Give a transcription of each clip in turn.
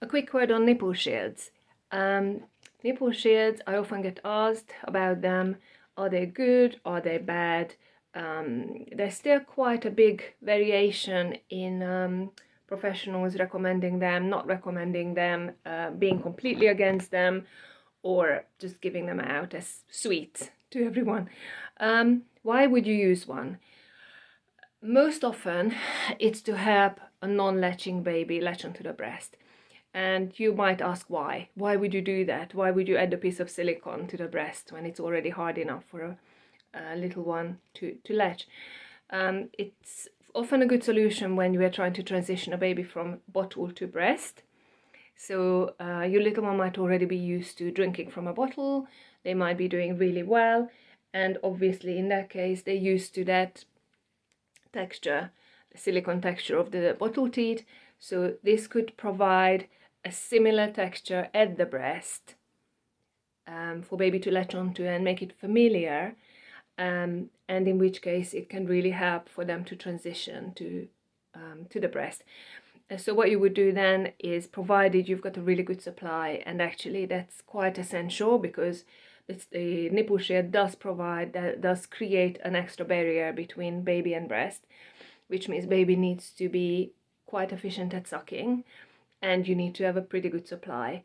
A quick word on nipple shields. Nipple shields, I often get asked about them. Are they good? Are they bad? There's still quite a big variation in professionals recommending them, not recommending them, being completely against them, or just giving them out as sweets to everyone. Why would you use one? Most often, it's to help a non-latching baby latch onto the breast. And you might ask why. Why would you do that? Why would you add a piece of silicone to the breast when it's already hard enough for a little one to latch? It's often a good solution when you are trying to transition a baby from bottle to breast. So your little one might already be used to drinking from a bottle. They might be doing really well. And obviously in that case, they're used to that texture, the silicone texture of the bottle teat. So this could provide a similar texture at the breast for baby to latch onto and make it familiar, and in which case it can really help for them to transition to the breast. So what you would do then is, provided you've got a really good supply, and actually that's quite essential because the nipple shield does create an extra barrier between baby and breast, which means baby needs to be quite efficient at sucking, and you need to have a pretty good supply.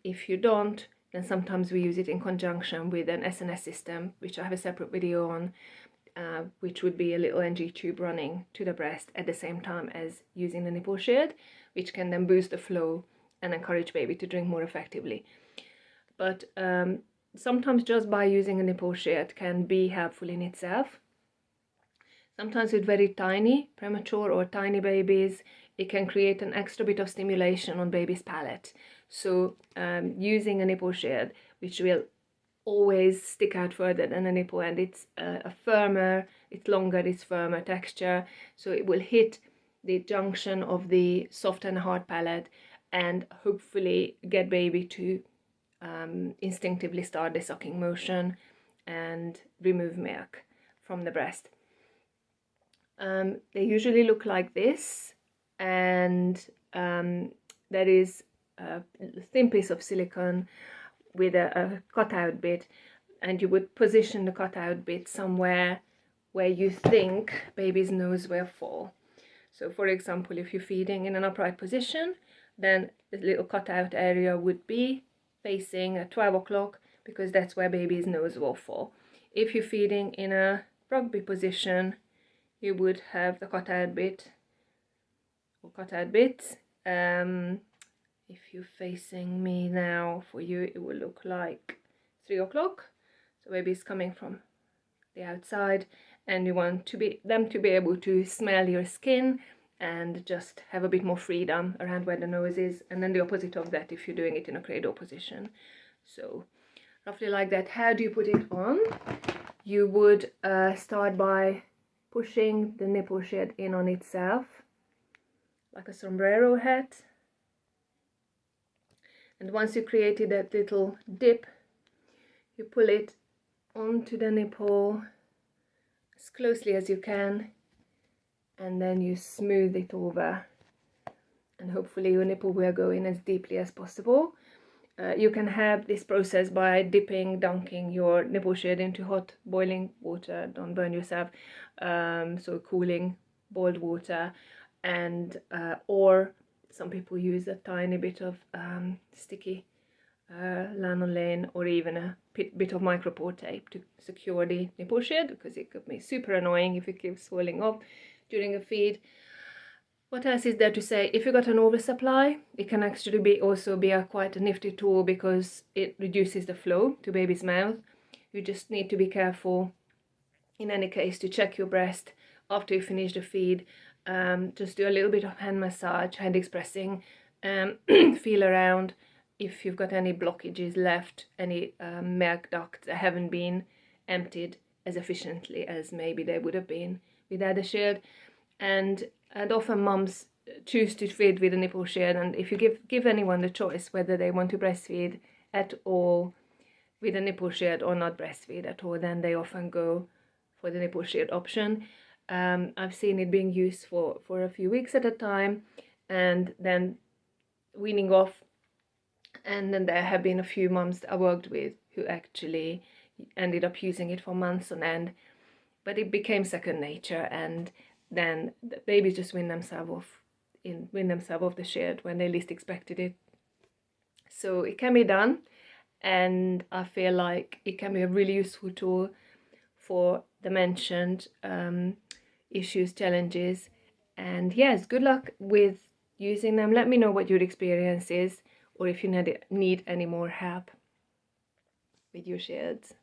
If you don't, then sometimes we use it in conjunction with an SNS system, which I have a separate video on, which would be a little NG tube running to the breast at the same time as using the nipple shield, which can then boost the flow and encourage baby to drink more effectively. But sometimes just by using a nipple shield can be helpful in itself. Sometimes with very tiny, premature or tiny babies, it can create an extra bit of stimulation on baby's palate. So using a nipple shield, which will always stick out further than a nipple, and it's a firmer, it's longer, it's firmer texture, so it will hit the junction of the soft and hard palate and hopefully get baby to instinctively start the sucking motion and remove milk from the breast. They usually look like this, and there is a thin piece of silicone with a cutout bit, and you would position the cutout bit somewhere where you think baby's nose will fall. So for example, if you're feeding in an upright position, then the little cutout area would be facing at 12 o'clock because that's where baby's nose will fall. If you're feeding in a rugby position, you would have the cutout bit or cutout bits. If you're facing me now, for you it will look like 3 o'clock. So baby's coming from the outside, and you want them to be able to smell your skin and just have a bit more freedom around where the nose is, and then the opposite of that if you're doing it in a cradle position. So roughly like that. How do you put it on? You would start by pushing the nipple shield in on itself like a sombrero hat, and once you created that little dip, you pull it onto the nipple as closely as you can, and then you smooth it over, and hopefully your nipple will go in as deeply as possible. You can have this process by dunking your nipple shield into hot boiling water, don't burn yourself, so cooling boiled water, and or some people use a tiny bit of sticky lanolin or even a bit of micropore tape to secure the nipple shield, because it could be super annoying if it keeps swelling up during a feed. What else is there to say? If you got an oversupply, it can actually also be quite a nifty tool because it reduces the flow to baby's mouth. You just need to be careful in any case to check your breast after you finish the feed. Just do a little bit of hand massage, hand expressing, feel around if you've got any blockages left, any milk ducts that haven't been emptied as efficiently as maybe they would have been without the shield. And often mums choose to feed with a nipple shield, and if you give anyone the choice whether they want to breastfeed at all with a nipple shield or not breastfeed at all, then they often go for the nipple shield option. I've seen it being used for a few weeks at a time, and then weaning off. And then there have been a few mums I worked with who actually ended up using it for months on end, but it became second nature, and then the babies just win themselves off the shed when they least expected it. So it can be done, and I feel like it can be a really useful tool for the mentioned issues, challenges. And yes, good luck with using them. Let me know what your experience is, or if you need any more help with your sheds.